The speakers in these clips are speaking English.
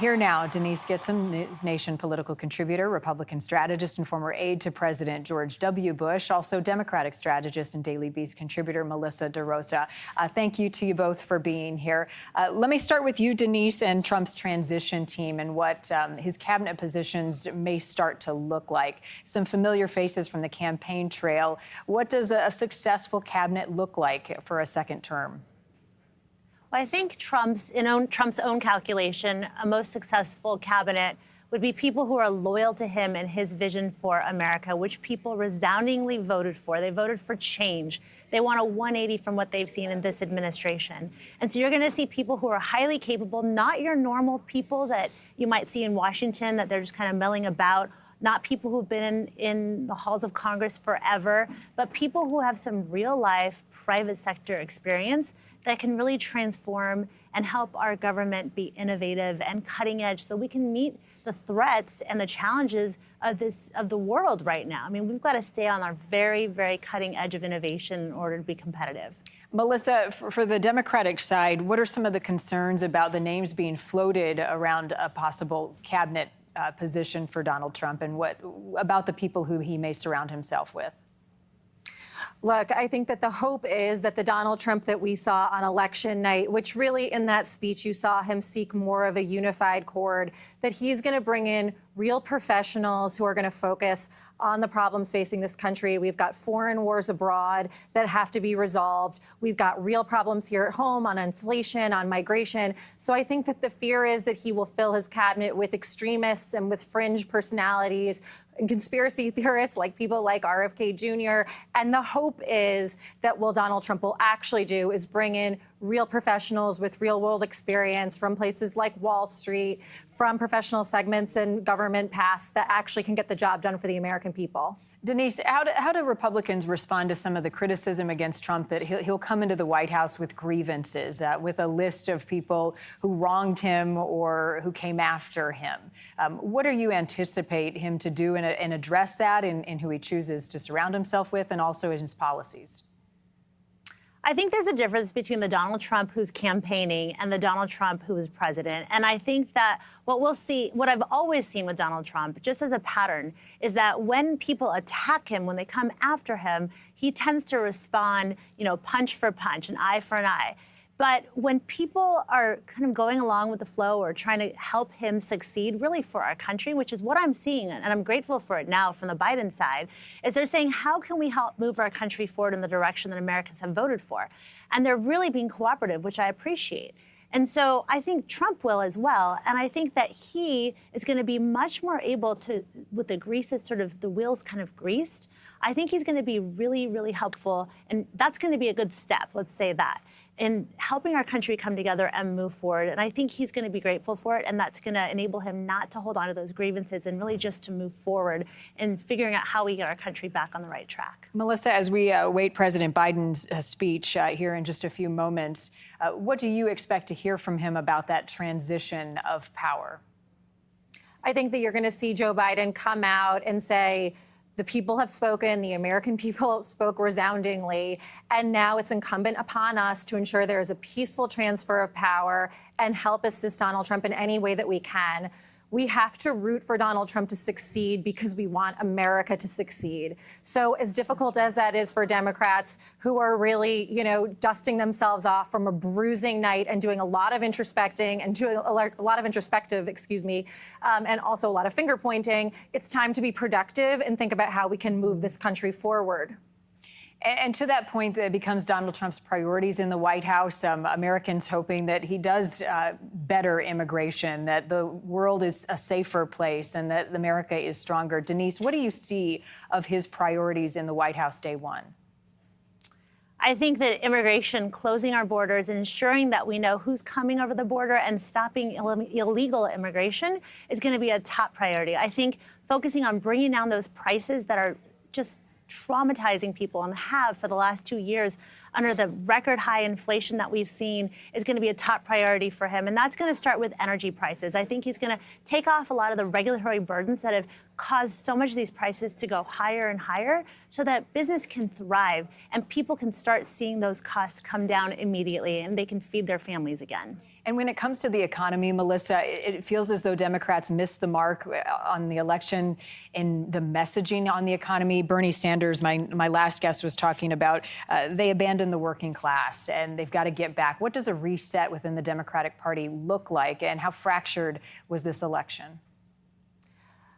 Here now, Denise Gitsham, NewsNation political contributor, Republican strategist, and former aide to President George W. Bush, also Democratic strategist and Daily Beast contributor Melissa DeRosa. Thank you to you both for being here. Let me start with you, Denise, and Trump's transition team and what his cabinet positions may start to look like. Some familiar faces from the campaign trail. What does a successful cabinet look like for a second term? I think Trump's own calculation, a most successful cabinet would be people who are loyal to him and his vision for America, which people resoundingly voted for. They voted for change. They want a 180 from what they've seen in this administration. And so you're going to see people who are highly capable, not your normal people that you might see in Washington, that they're just kind of milling about, not people who've been in the halls of Congress forever, but people who have some real life private sector experience that can really transform and help our government be innovative and cutting edge so we can meet the threats and the challenges of the world right now. I mean, we've got to stay on our very, very cutting edge of innovation in order to be competitive. Melissa, for the Democratic side, what are some of the concerns about the names being floated around a possible cabinet position for Donald Trump, and what about the people who he may surround himself with? Look, I think that the hope is that the Donald Trump that we saw on election night, which really in that speech you saw him seek more of a unified chord, that he's going to bring in real professionals who are going to focus on the problems facing this country. We've got foreign wars abroad that have to be resolved. We've got real problems here at home on inflation, on migration. So I think that the fear is that he will fill his cabinet with extremists and with fringe personalities and conspiracy theorists like people like RFK Jr. And the hope is that what Donald Trump will actually do is bring in real professionals with real world experience from places like Wall Street, from professional segments and government past that actually can get the job done for the American people. Denise, how do Republicans respond to some of the criticism against Trump that he'll come into the White House with grievances, with a list of people who wronged him or who came after him? What do you anticipate him to do and address that in who he chooses to surround himself with and also in his policies? I think there's a difference between the Donald Trump who's campaigning and the Donald Trump who is president. And I think that what we'll see, what I've always seen with Donald Trump, just as a pattern, is that when people attack him, when they come after him, he tends to respond, punch for punch, an eye for an eye. But when people are kind of going along with the flow or trying to help him succeed really for our country, which is what I'm seeing, and I'm grateful for it now from the Biden side, is they're saying, how can we help move our country forward in the direction that Americans have voted for? And they're really being cooperative, which I appreciate. And so I think Trump will as well. And I think that he is going to be much more able to, with the greases, sort of the wheels kind of greased, I think he's going to be really, really helpful. And that's going to be a good step, let's say that, in helping our country come together and move forward. And I think he's going to be grateful for it. And that's going to enable him not to hold on to those grievances and really just to move forward in figuring out how we get our country back on the right track. Melissa, as we await President Biden's speech here in just a few moments, what do you expect to hear from him about that transition of power? I think that you're going to see Joe Biden come out and say, the people have spoken, the American people spoke resoundingly, and now it's incumbent upon us to ensure there is a peaceful transfer of power and help assist Donald Trump in any way that we can. We have to root for Donald Trump to succeed because we want America to succeed. So as difficult as that is for Democrats who are really, dusting themselves off from a bruising night and doing a lot of introspecting and doing a lot of introspective, and also a lot of finger pointing, it's time to be productive and think about how we can move this country forward. And to that point, that becomes Donald Trump's priorities in the White House. Americans hoping that he does better immigration, that the world is a safer place, and that America is stronger. Denise, what do you see of his priorities in the White House day one? I think that immigration, closing our borders, ensuring that we know who's coming over the border and stopping illegal immigration is going to be a top priority. I think focusing on bringing down those prices that are just traumatizing people and have for the last 2 years under the record high inflation that we've seen is going to be a top priority for him. And that's going to start with energy prices. I think he's going to take off a lot of the regulatory burdens that have caused so much of these prices to go higher and higher so that business can thrive and people can start seeing those costs come down immediately and they can feed their families again. And when it comes to the economy, Melissa, it feels as though Democrats missed the mark on the election in the messaging on the economy. Bernie Sanders, my last guest, was talking about they abandoned the working class and they've got to get back. What does a reset within the Democratic Party look like, and how fractured was this election?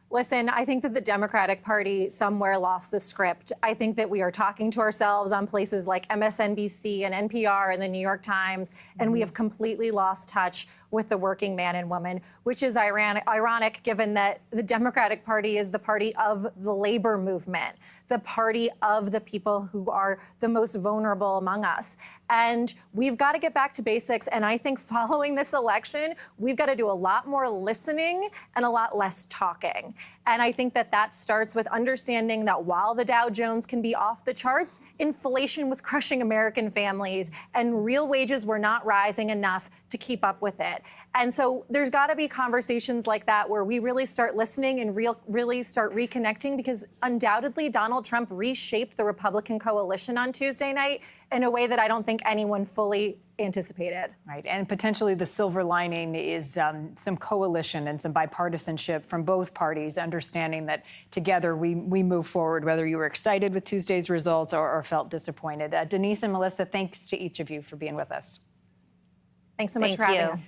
Listen, I think that the Democratic Party somewhere lost the script. I think that we are talking to ourselves on places like MSNBC and NPR and the New York Times, and we have completely lost touch with the working man and woman, which is ironic given that the Democratic Party is the party of the labor movement, the party of the people who are the most vulnerable among us. And we've got to get back to basics. And I think following this election, we've got to do a lot more listening and a lot less talking. And I think that that starts with understanding that while the Dow Jones can be off the charts, inflation was crushing American families and real wages were not rising enough to keep up with it. And so there's got to be conversations like that where we really start listening and really start reconnecting, because undoubtedly Donald Trump reshaped the Republican coalition on Tuesday night in a way that I don't think anyone fully anticipated. Right, and potentially the silver lining is some coalition and some bipartisanship from both parties, understanding that together we move forward, whether you were excited with Tuesday's results or felt disappointed. Denise and Melissa, thanks to each of you for being with us. Thanks so much for having us.